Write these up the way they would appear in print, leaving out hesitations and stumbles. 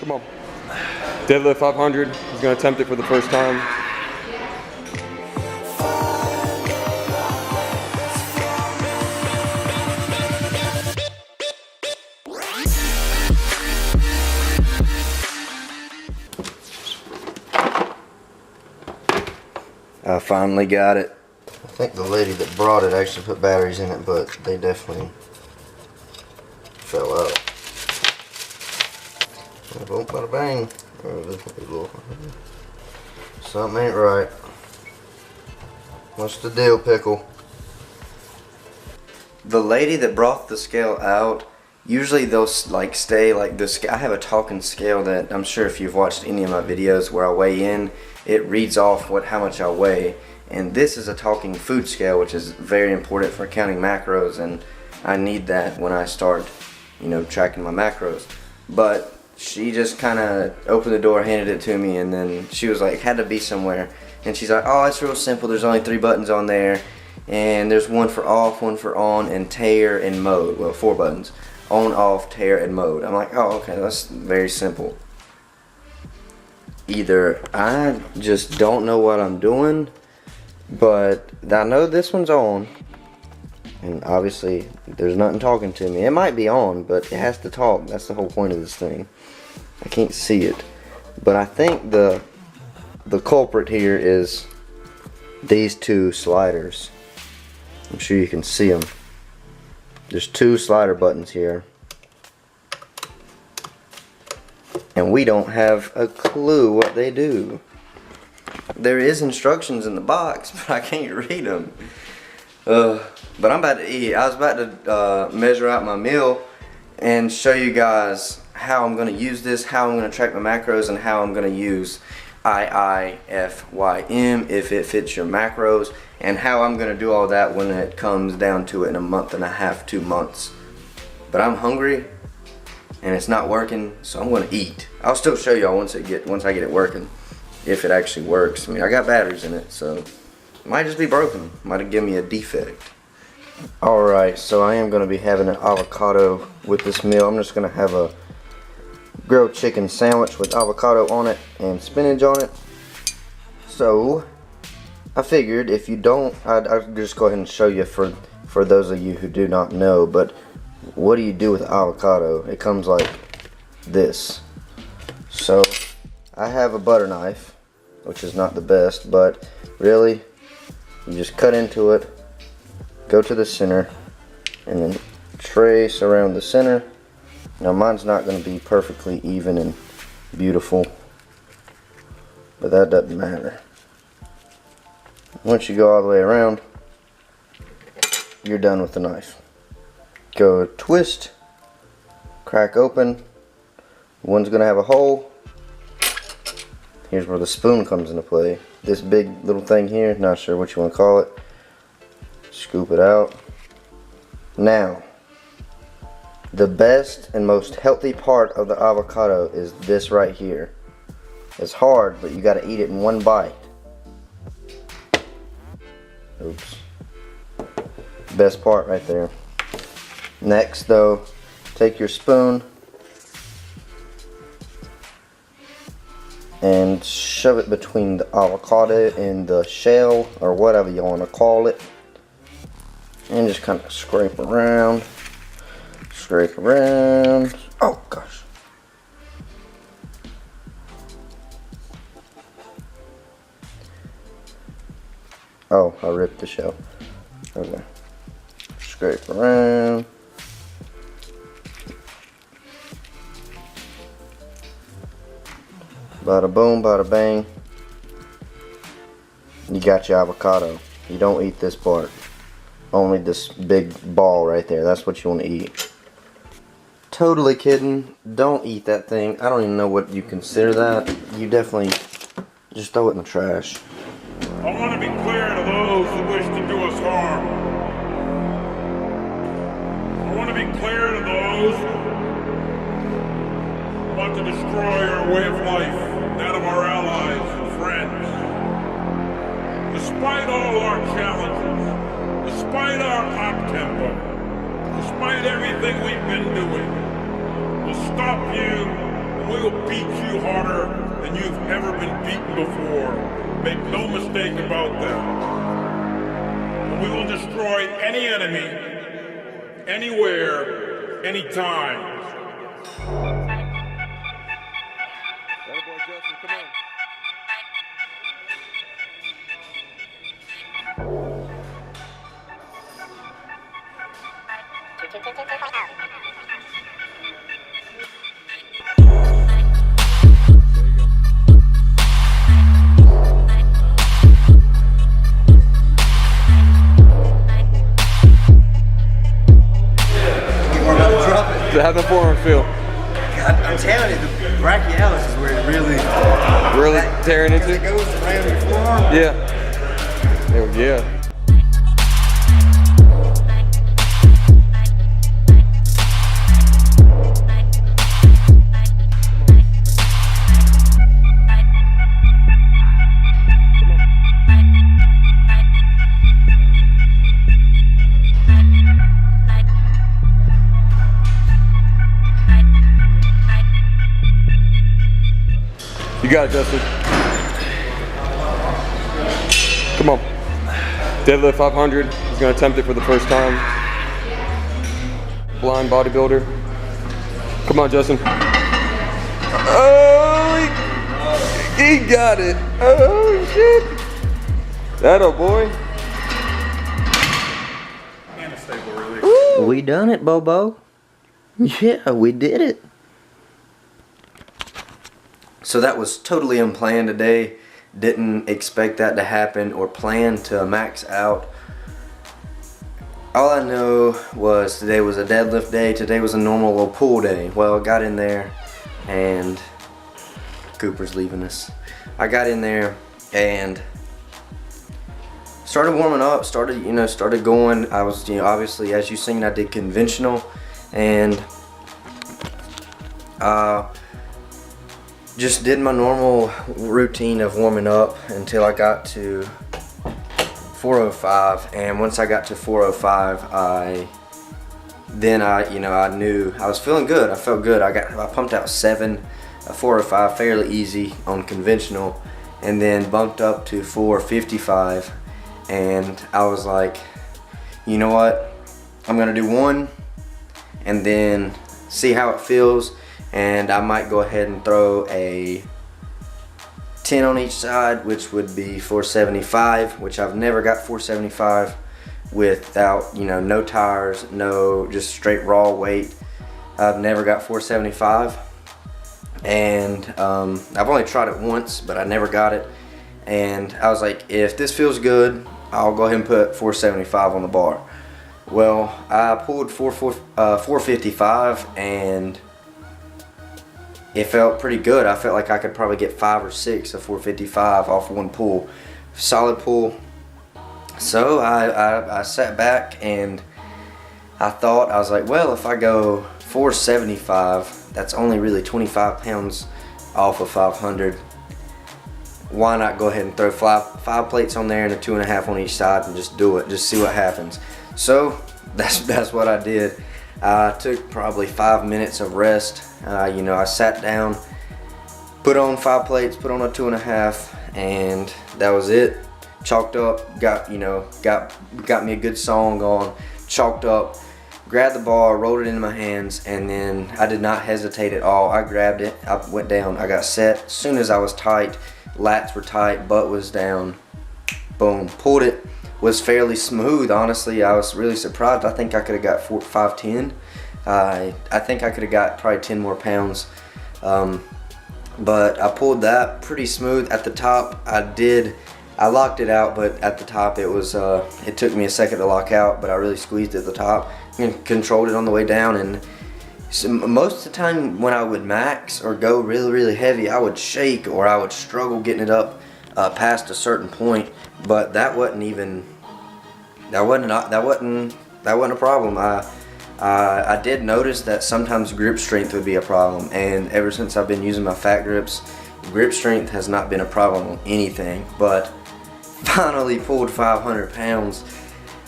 Come on. Deadlift 500. He's gonna attempt it for the first time. I finally got it. I think the lady that brought it actually put batteries in it, but they definitely fell out. Boom, bada bang. Something ain't right. What's the deal, Pickle? The lady that brought the scale out, usually they'll like stay like this. I have a talking scale that I'm sure if you've watched any of my videos where I weigh in, it reads off how much I weigh. And this is a talking food scale, which is very important for counting macros, and I need that when I start, you know, tracking my macros. But she just kind of opened the door, handed it to me, and then she was like, had to be somewhere, and she's like, oh, it's real simple, there's only 3 buttons on there, and there's one for off, one for on, and tear and mode. Well, 4 buttons: on, off, tear, and mode. I'm like, oh, okay, that's very simple. Either I just don't know what I'm doing, but I know this one's on, and obviously there's nothing talking to me. It might be on, but it has to talk. That's the whole point of this thing. I can't see it, but I think the culprit here is these 2 sliders. I'm sure you can see them. There's 2 slider buttons here, and we don't have a clue what they do. There is instructions in the box, but I can't read them. But I'm about to eat. I was about to measure out my meal and show you guys how I'm going to use this, how I'm going to track my macros, and how I'm going to use IIFYM if it fits your macros, and how I'm going to do all that when it comes down to it in a month and a half, 2 months. But I'm hungry and it's not working, so I'm going to eat. I'll still show y'all once I get it working, if it actually works. I mean, I got batteries in it, so it might just be broken. Might have given me a defect. Alright, so I am going to be having an avocado with this meal. I'm just going to have a grilled chicken sandwich with avocado on it and spinach on it. So I figured if you don't, I'd just go ahead and show you for those of you who do not know. But what do you do with avocado? It comes like this. So I have a butter knife, which is not the best, but really you just cut into it, go to the center, and then trace around the center. Now mine's not going to be perfectly even and beautiful, but that doesn't matter. Once you go all the way around, you're done with the knife. Go twist, crack open. One's going to have a hole. Here's where the spoon comes into play. This big little thing here, not sure what you want to call it. Scoop it out. Now, the best and most healthy part of the avocado is this right here. It's hard, but you got to eat it in one bite. Oops. Best part right there. Next though, take your spoon and shove it between the avocado and the shell, or whatever you want to call it, and just kind of scrape around. Scrape around. Oh gosh. Oh, I ripped the shell. Okay. Scrape around. Bada boom, bada bang. You got your avocado. You don't eat this part. Only this big ball right there. That's what you want to eat. Totally kidding. Don't eat that thing. I don't even know what you consider that. You definitely just throw it in the trash. I want to be clear to those who wish to do us harm. I want to be clear to those who want to destroy our way of life, that of our allies and friends. Despite all our challenges, despite our hot tempo, despite everything we've been doing, we'll stop you We will beat you harder than you've ever been beaten before. Make no mistake about that. We will destroy any enemy, anywhere, anytime. Boy, Justin, come on. How'd the forearm feel? I'm telling you, the brachialis is where it really Tearing into? It goes around your forearm. Yeah. Oh, yeah. You got it, Justin. Come on. Deadlift 500. He's going to attempt it for the first time. Blind bodybuilder. Come on, Justin. Oh, he got it. Oh, shit. That-o boy. And a stable release. We done it, Bobo. Yeah, we did it. So that was totally unplanned today. Didn't expect that to happen or plan to max out. All I know was today was a deadlift day. Today was a normal little pull day. Well, I got in there and Cooper's leaving us. I got in there and started warming up, started going. I was, obviously, as you've seen, I did conventional and just did my normal routine of warming up until I got to 405, and once I got to 405, I knew I was feeling good. I felt good. I pumped out 405 fairly easy on conventional, and then bumped up to 455, and I was like, you know what? I'm gonna do one, and then see how it feels. And I might go ahead and throw a 10 on each side, which would be 475, which I've never got 475 without, no tires, no, just straight raw weight. I've never got 475. And I've only tried it once, but I never got it. And I was like, if this feels good, I'll go ahead and put 475 on the bar. Well, I pulled 455 and it felt pretty good. I felt like I could probably get 5 or 6 of 455 off one pull. Solid pull. So I sat back and I was like, well, if I go 475, that's only really 25 pounds off of 500. Why not go ahead and throw five plates on there and a 2.5 on each side and just do it, just see what happens. So that's what I did. I took probably 5 minutes of rest. I sat down, put on 5 plates, put on a 2.5, and that was it. Chalked up, got me a good song on, chalked up, grabbed the bar, rolled it into my hands, and then I did not hesitate at all. I grabbed it, I went down, I got set. As soon as I was tight, lats were tight, butt was down, boom, pulled it. Was fairly smooth, honestly. I was really surprised. I think I could have got 510. I think I could have got probably 10 more pounds. But I pulled that pretty smooth. At the top, I locked it out, but at the top it took me a second to lock out, but I really squeezed at the top and controlled it on the way down. And so most of the time when I would max or go really, really heavy, I would shake or I would struggle getting it up past a certain point. But that wasn't a problem. I did notice that sometimes grip strength would be a problem, and ever since I've been using my fat grips, grip strength has not been a problem on anything. But finally pulled 500 pounds.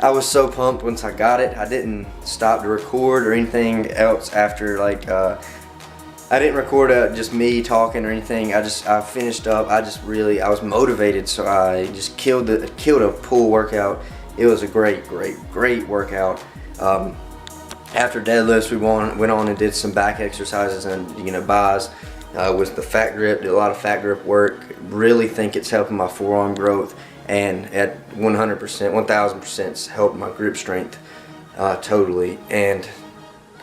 I was so pumped once I got it. I didn't stop to record or anything else after, I I didn't record just me talking or anything. I finished up. I was motivated, so I just killed a pull workout. It was a great workout. After deadlifts, we went on and did some back exercises and buys. With the fat grip, did a lot of fat grip work. Really think it's helping my forearm growth, and at 100%, 1000% helped my grip strength totally. And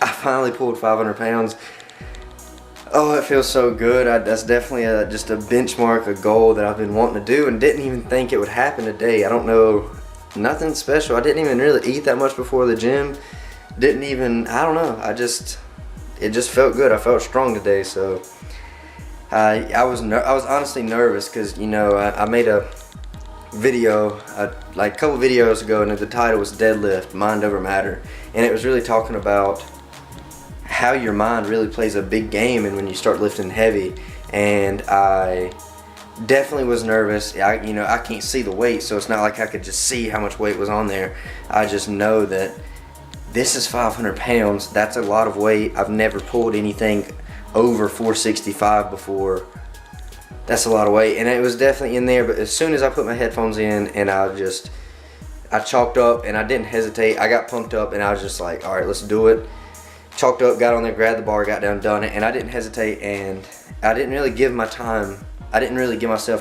I finally pulled 500 pounds. Oh, it feels so good. That's definitely just a benchmark, a goal that I've been wanting to do, and didn't even think it would happen today. I don't know, nothing special. I didn't even really eat that much before the gym. I don't know. It just felt good. I felt strong today, so I was honestly nervous because I made a video like a couple videos ago, and the title was Deadlift, Mind Over Matter, and it was really talking about how your mind really plays a big game and when you start lifting heavy. And I definitely was nervous. I can't see the weight, so it's not like I could just see how much weight was on there. I just know that this is 500 pounds. That's a lot of weight. I've never pulled anything over 465 before. That's a lot of weight, and it was definitely in there. But as soon as I put my headphones in, and I chalked up, and I didn't hesitate. I got pumped up, and I was just like, all right, let's do it. Chalked up, got on there, grabbed the bar, got down, done it, and I didn't hesitate. And I didn't really give myself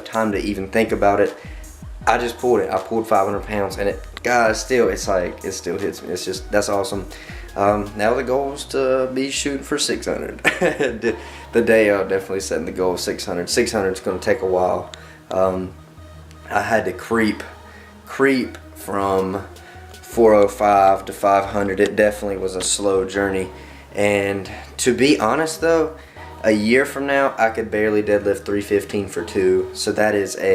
time to even think about it. I just pulled it. I pulled 500 pounds, and it still hits me. It's just, that's awesome. Now the goal is to be shooting for 600. The day I'm definitely setting the goal of 600. 600 is going to take a while. I had to creep from 405 to 500. It definitely was a slow journey. And to be honest though, a year from now I could barely deadlift 315 for 2. So that is what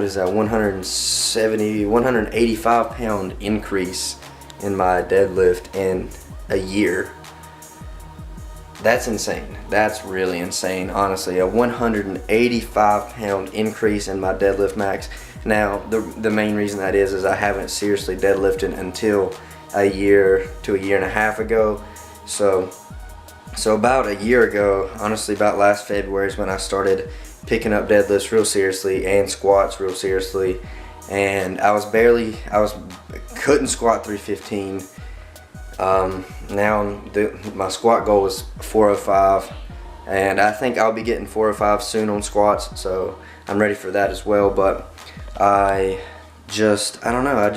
is that, 185 pound increase in my deadlift in a year. That's insane. That's really insane, honestly. A 185 pound increase in my deadlift max. Now, the main reason that is I haven't seriously deadlifted until a year to a year and a half ago. So about a year ago, honestly, about last February is when I started picking up deadlifts real seriously and squats real seriously. And I couldn't squat 315. Now my squat goal is 405, and I think I'll be getting 405 soon on squats, so I'm ready for that as well. But I don't know,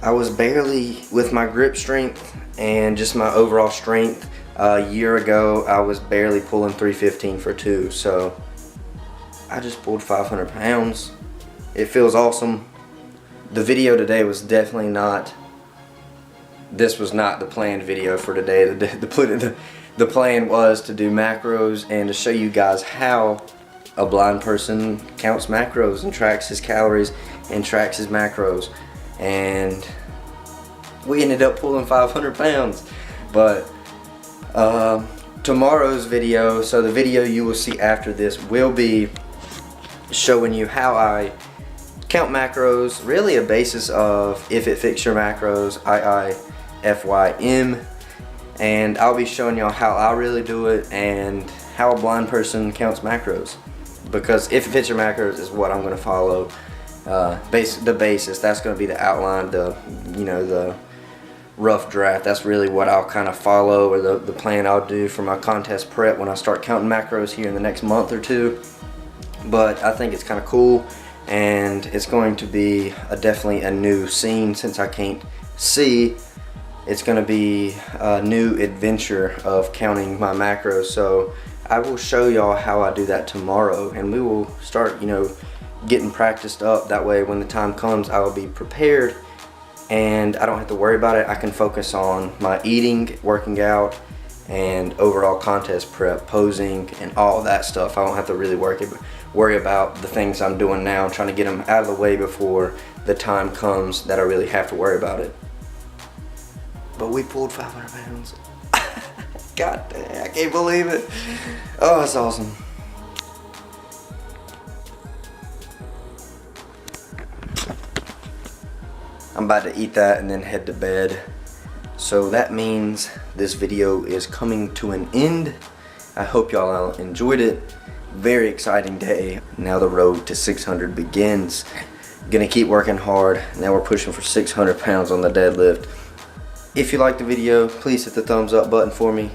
I was barely, with my grip strength and just my overall strength, a year ago I was barely pulling 315 for 2, so I just pulled 500 pounds. It feels awesome. The video today was definitely not, this was not the planned video for today. The plan was to do macros and to show you guys how a blind person counts macros and tracks his calories and tracks his macros. And we ended up pulling 500 pounds. But tomorrow's video, so the video you will see after this, will be showing you how I count macros, really a basis of if it fits your macros, IIFYM, and I'll be showing y'all how I really do it and how a blind person counts macros, because if it fits your macros is what I'm going to follow. The basis, that's going to be the outline, the rough draft. That's really what I'll kind of follow, or the plan I'll do for my contest prep when I start counting macros here in the next month or two. But I think it's kind of cool, and it's going to be definitely a new scene since I can't see. It's going to be a new adventure of counting my macros. So I will show y'all how I do that tomorrow, and we will start, getting practiced up. That way when the time comes, I will be prepared and I don't have to worry about it. I can focus on my eating, working out, and overall contest prep, posing, and all that stuff. I don't have to really worry about the things I'm doing now. I'm trying to get them out of the way before the time comes that I really have to worry about it. But we pulled 500 pounds. God damn, I can't believe it. Oh, that's awesome. I'm about to eat that and then head to bed. So that means this video is coming to an end. I hope y'all enjoyed it. Very exciting day. Now the road to 600 begins. Gonna keep working hard. Now we're pushing for 600 pounds on the deadlift. If you liked the video, please hit the thumbs up button for me.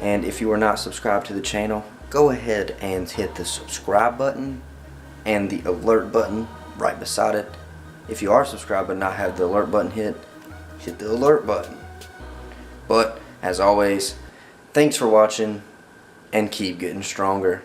And if you are not subscribed to the channel, go ahead and hit the subscribe button and the alert button right beside it. If you are subscribed but not have the alert button hit the alert button. But as always, thanks for watching and keep getting stronger.